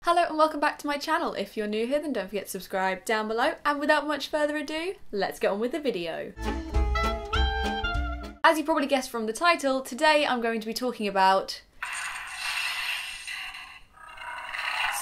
Hello and welcome back to my channel. If you're new here, then don't forget to subscribe down below, and without much further ado, let's get on with the video. As you probably guessed from the title, today I'm going to be talking about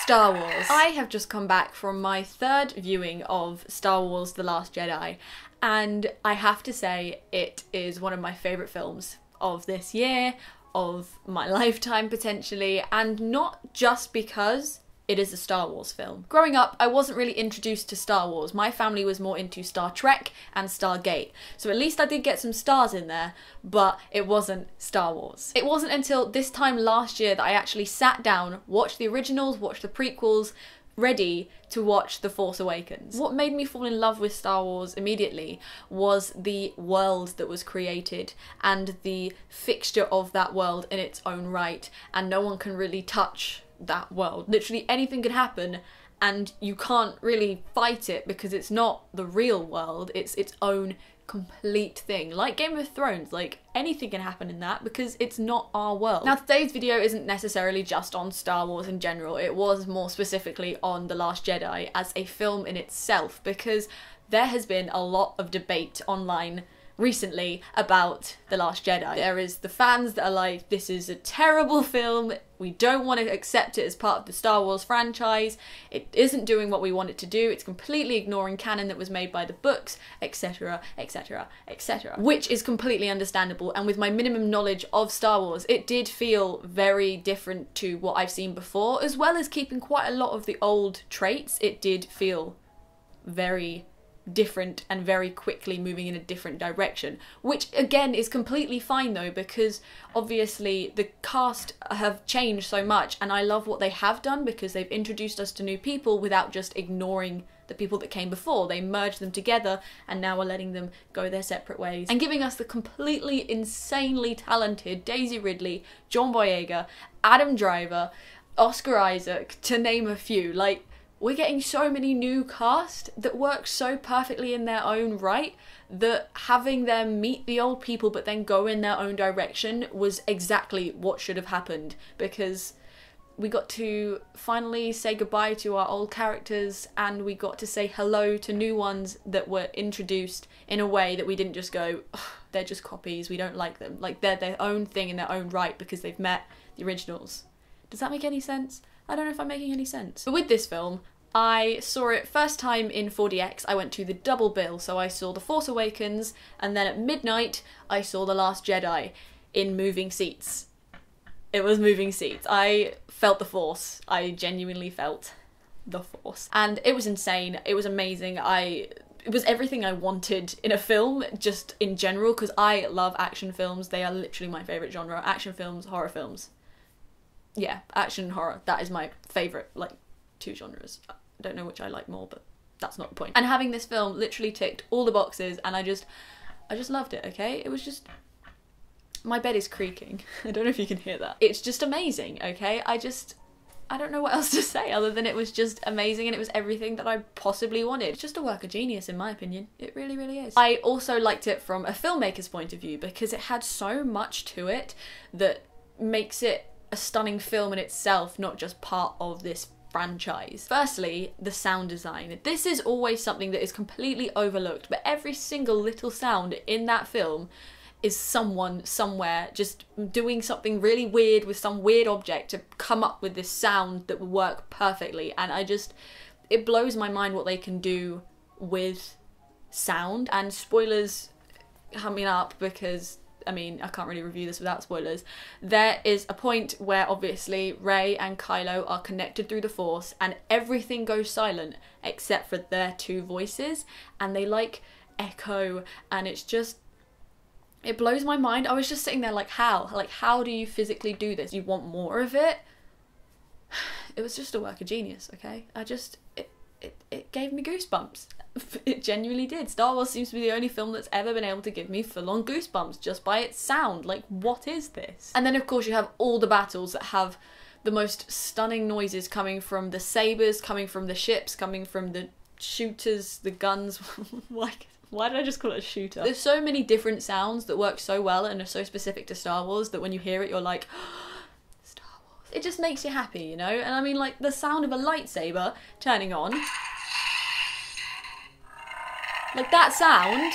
Star Wars. I have just come back from my third viewing of Star Wars: The Last Jedi, and I have to say it is one of my favourite films of this year, of my lifetime potentially, and not just because it is a Star Wars film. Growing up, I wasn't really introduced to Star Wars. My family was more into Star Trek and Stargate, so at least I did get some stars in there, but it wasn't Star Wars. It wasn't until this time last year that I actually sat down, watched the originals, watched the prequels, ready to watch The Force Awakens. What made me fall in love with Star Wars immediately was the world that was created and the fixture of that world in its own right, and no one can really touch that world. Literally anything could happen and you can't really fight it because it's not the real world, it's its own complete thing. Like Game of Thrones, like anything can happen in that because it's not our world. Now today's video isn't necessarily just on Star Wars in general, it was more specifically on The Last Jedi as a film in itself, because there has been a lot of debate online recently about The Last Jedi. There is the fans that are like, this is a terrible film, we don't want to accept it as part of the Star Wars franchise, it isn't doing what we want it to do, it's completely ignoring canon that was made by the books, etc, etc, etc. Which is completely understandable, and with my minimum knowledge of Star Wars, it did feel very different to what I've seen before, as well as keeping quite a lot of the old traits. It did feel very different and very quickly moving in a different direction, which again is completely fine though, because obviously the cast have changed so much and I love what they have done because they've introduced us to new people without just ignoring the people that came before. They merged them together and now are letting them go their separate ways and giving us the completely insanely talented Daisy Ridley, John Boyega, Adam Driver, Oscar Isaac, to name a few. Like, we're getting so many new cast that work so perfectly in their own right that having them meet the old people but then go in their own direction was exactly what should have happened, because we got to finally say goodbye to our old characters and we got to say hello to new ones that were introduced in a way that we didn't just go, they're just copies, we don't like them. Like, they're their own thing in their own right because they've met the originals. Does that make any sense? I don't know if I'm making any sense. But with this film, I saw it first time in 4DX. I went to the double bill, so I saw The Force Awakens, and then at midnight I saw The Last Jedi in moving seats. It was moving seats. I felt the Force. I genuinely felt the Force. And it was insane. It was amazing. It was everything I wanted in a film, just in general, because I love action films. They are literally my favourite genre. Action films, horror films. Yeah, action and horror. That is my favourite, like, two genres. I don't know which I like more, but that's not the point. And having this film literally ticked all the boxes and I just loved it, okay? It was just... My bed is creaking. I don't know if you can hear that. It's just amazing, okay? I don't know what else to say other than it was just amazing and it was everything that I possibly wanted. It's just a work of genius in my opinion. It really, really is. I also liked it from a filmmaker's point of view because it had so much to it that makes it a stunning film in itself, not just part of this franchise. Firstly, the sound design. This is always something that is completely overlooked, but every single little sound in that film is someone somewhere just doing something really weird with some weird object to come up with this sound that will work perfectly, and it blows my mind what they can do with sound. And spoilers coming up because I mean, I can't really review this without spoilers. There is a point where obviously Rey and Kylo are connected through the Force and everything goes silent except for their two voices, and they like echo, and it's just, it blows my mind. I was just sitting there like, how? Like, how do you physically do this? You want more of it? It was just a work of genius, okay? It gave me goosebumps. It genuinely did. Star Wars seems to be the only film that's ever been able to give me full-on goosebumps just by its sound. Like, what is this? And then of course you have all the battles that have the most stunning noises coming from the sabers, coming from the ships, coming from the shooters, the guns. Why did I just call it a shooter? There's so many different sounds that work so well and are so specific to Star Wars that when you hear it you're like, Star Wars. just makes you happy, you know? And I mean, like, the sound of a lightsaber turning on, like that sound,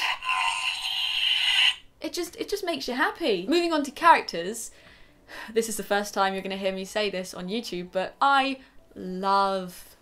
it just makes you happy. Moving on to characters, this is the first time you're gonna hear me say this on YouTube, but I love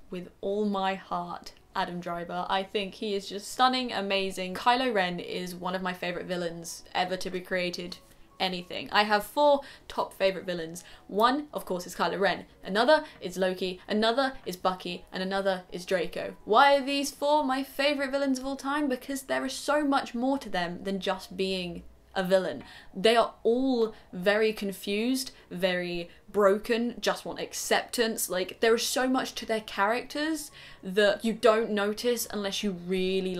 with all my heart Adam Driver. I think he is just stunning, amazing. Kylo Ren is one of my favourite villains ever to be created. Anything. I have 4 top favourite villains. One, of course, is Kylo Ren. Another is Loki. Another is Bucky. And another is Draco. Why are these 4 my favourite villains of all time? Because there is so much more to them than just being a villain. They are all very confused, very broken, just want acceptance. Like, there is so much to their characters that you don't notice unless you really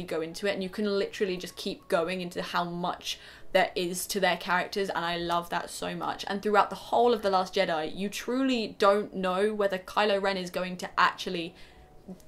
go into it, and you can literally just keep going into how much there is to their characters, and I love that so much. And throughout the whole of The Last Jedi, you truly don't know whether Kylo Ren is going to actually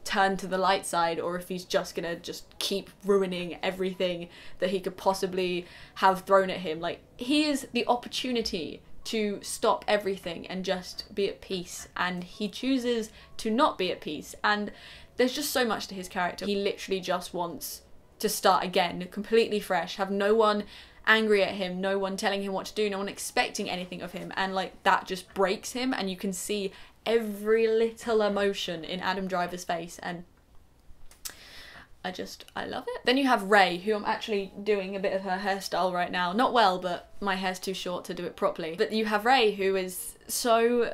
turn to the light side or if he's just gonna keep ruining everything that he could possibly have thrown at him. Like, he is the opportunity to stop everything and just be at peace, and he chooses to not be at peace, and there's just so much to his character. He literally just wants to start again, completely fresh, have no one angry at him, no one telling him what to do, no one expecting anything of him, and like that just breaks him, and you can see every little emotion in Adam Driver's face, and I love it. Then you have Rey, who I'm actually doing a bit of her hairstyle right now. Not well, but my hair's too short to do it properly. But you have Rey, who is so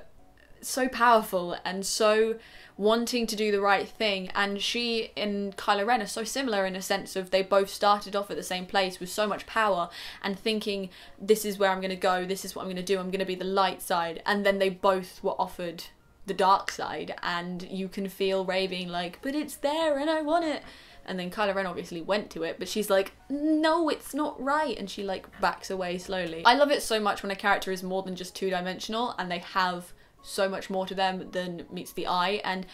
powerful and so wanting to do the right thing, and she and Kylo Ren are so similar in a sense of they both started off at the same place with so much power and thinking, this is where I'm going to go, this is what I'm going to do, I'm going to be the light side, and then they both were offered the dark side, and you can feel Rey being like, but it's there and I want it. And then Kylo Ren obviously went to it, but she's like, no, it's not right. And she like backs away slowly. I love it so much when a character is more than just two-dimensional and they have so much more to them than meets the eye. And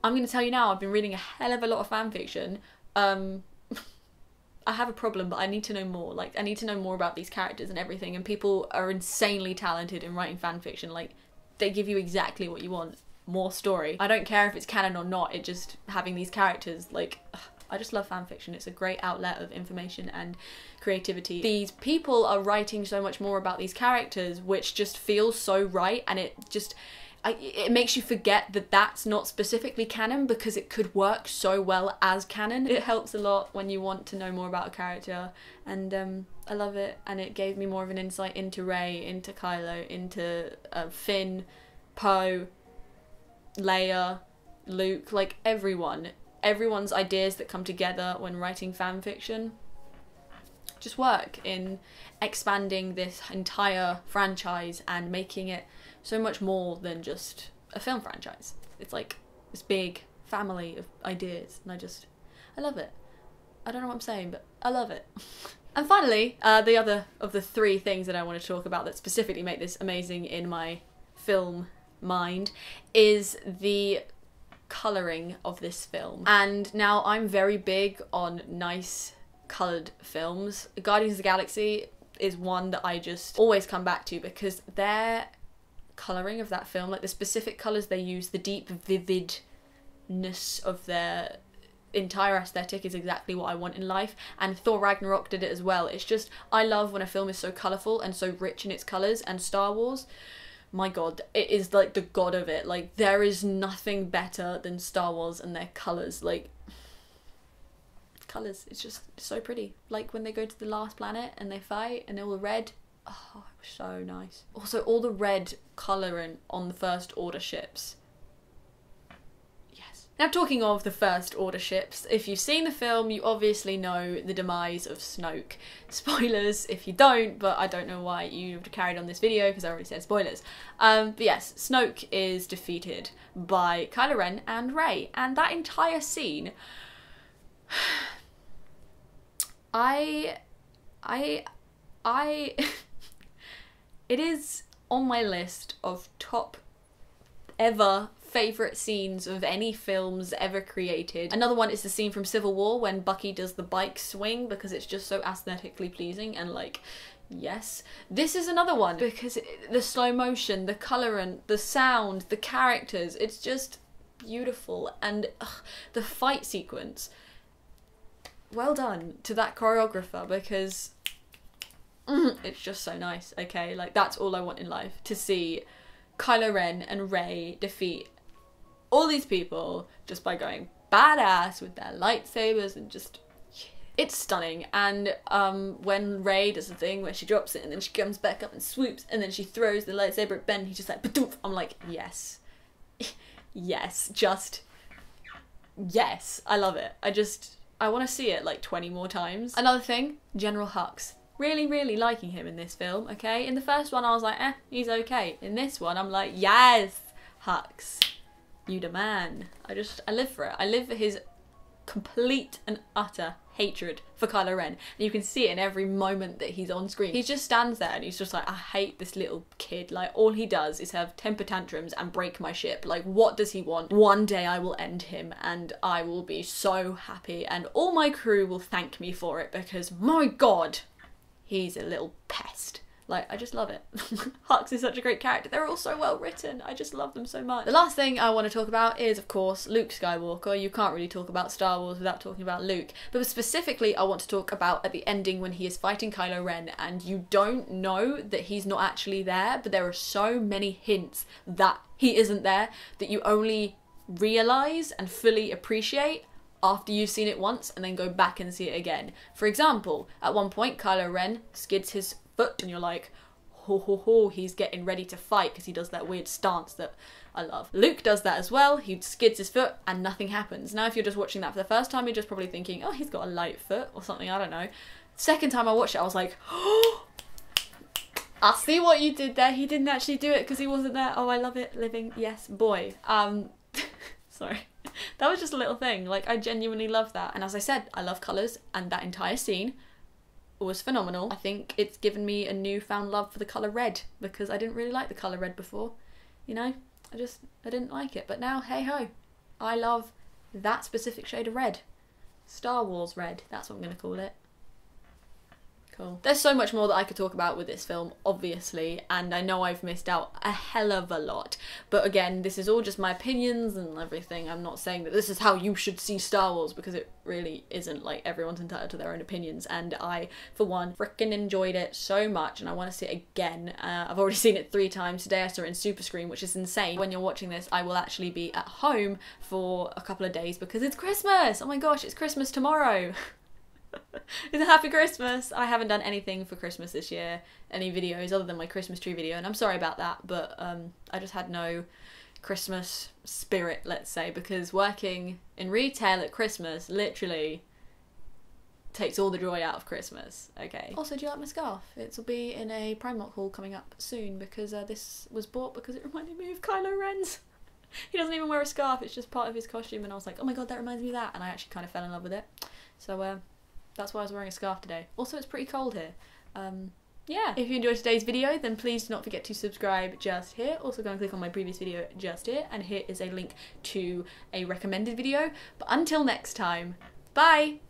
I'm going to tell you now, I've been reading a hell of a lot of fan fiction. I have a problem, but I need to know more. Like, I need to know more about these characters and everything. And people are insanely talented in writing fan fiction. Like, they give you exactly what you want. More story. I don't care if it's canon or not. It just, having these characters, like, I just love fan fiction. It's a great outlet of information and creativity. These people are writing so much more about these characters, which just feels so right, and it makes you forget that that's not specifically canon, because it could work so well as canon. It helps a lot when you want to know more about a character, and I love it, and it gave me more of an insight into Rey, into Kylo, into Finn, Poe, Leia, Luke, like everyone's ideas that come together when writing fan fiction just work in expanding this entire franchise and making it so much more than just a film franchise. It's like this big family of ideas, and I love it. I don't know what I'm saying, but I love it. And finally, the other of the 3 things that I want to talk about that specifically make this amazing in my film mind is the colouring of this film. And now I'm very big on nice coloured films. Guardians of the Galaxy is one that I just always come back to, because their colouring of that film, like the specific colours they use, the deep vividness of their entire aesthetic is exactly what I want in life, and Thor Ragnarok did it as well. It's just, I love when a film is so colourful and so rich in its colours, and Star Wars, my god, it is like the god of it. Like, there is nothing better than Star Wars and their colours. Like, colours, it's just so pretty. Like when they go to the last planet and they fight and all the red, oh, it was so nice. Also, all the red colouring on the First Order ships. Yes. Now, talking of the First Order ships, if you've seen the film, you obviously know the demise of Snoke. Spoilers if you don't, but I don't know why you've carried on this video, because I already said spoilers. But yes, Snoke is defeated by Kylo Ren and Rey, and that entire scene, it is on my list of top ever favourite scenes of any films ever created. Another one is the scene from Civil War when Bucky does the bike swing, because it's just so aesthetically pleasing, and like, Yes. This is another one because the slow motion, the colorant, the sound, the characters, it's just beautiful. And the fight sequence, well done to that choreographer, because it's just so nice. Okay, like that's all I want in life, to see Kylo Ren and Rey defeat all these people just by going badass with their lightsabers, and just, it's stunning. And when Rey does the thing where she drops it and then she comes back up and swoops and then she throws the lightsaber at Ben, he's just like, Badoof! I'm like, yes. Yes, just yes. I love it. I want to see it like 20 more times. Another thing, General Hux. Really liking him in this film, okay? In the first one I was like, he's okay. In this one I'm like, yes, Hux, you the man. I live for it. I live for his complete and utter hatred for Kylo Ren. And you can see it in every moment that he's on screen. He just stands there and he's just like, I hate this little kid. Like, all he does is have temper tantrums and break my ship. Like, what does he want? One day I will end him and I will be so happy and all my crew will thank me for it, because my god, he's a little pest. Like, I just love it. Hux is such a great character. They're all so well written. I just love them so much. The last thing I want to talk about is, of course, Luke Skywalker. You can't really talk about Star Wars without talking about Luke. But specifically, I want to talk about at the ending when he is fighting Kylo Ren and you don't know that he's not actually there, but there are so many hints that he isn't there that you only realise and fully appreciate after you've seen it once and then go back and see it again. For example, at one point Kylo Ren skids his foot and you're like, ho ho ho, he's getting ready to fight, because he does that weird stance that I love. Luke does that as well. He skids his foot and nothing happens. Now if you're just watching that for the first time, you're just probably thinking, oh, he's got a light foot or something, I don't know. Second time I watched it I was like, oh, I see what you did there. He didn't actually do it because he wasn't there. Oh, I love it. Living, yes, boy. Sorry. That was just a little thing. Like, I genuinely love that. And as I said, I love colours, and that entire scene was phenomenal. I think it's given me a newfound love for the colour red, because I didn't really like the colour red before. You know? I didn't like it. But now, hey ho, I love that specific shade of red. Star Wars red, that's what I'm going to call it. Cool. There's so much more that I could talk about with this film, obviously, and I know I've missed out a hell of a lot. But again, this is all just my opinions and everything. I'm not saying that this is how you should see Star Wars, because it really isn't. Like, everyone's entitled to their own opinions, and I, for one, frickin' enjoyed it so much, and I want to see it again. I've already seen it 3 times. Today I saw it in Super Screen, which is insane. When you're watching this, I will actually be at home for a couple of days because it's Christmas! Oh my gosh, it's Christmas tomorrow! It's a happy Christmas. I haven't done anything for Christmas this year, any videos other than my Christmas tree video, and I'm sorry about that, but I just had no Christmas spirit, let's say, because working in retail at Christmas literally takes all the joy out of Christmas. Okay. Also, do you like my scarf? It'll be in a Primark haul coming up soon, because this was bought because it reminded me of Kylo Ren's. He doesn't even wear a scarf, it's just part of his costume, and I was like, oh my god, that reminds me of that, and I actually kind of fell in love with it. So that's why I was wearing a scarf today. Also, it's pretty cold here. Yeah. If you enjoyed today's video, then please do not forget to subscribe just here. Also go and click on my previous video just here, and here is a link to a recommended video. But until next time, bye!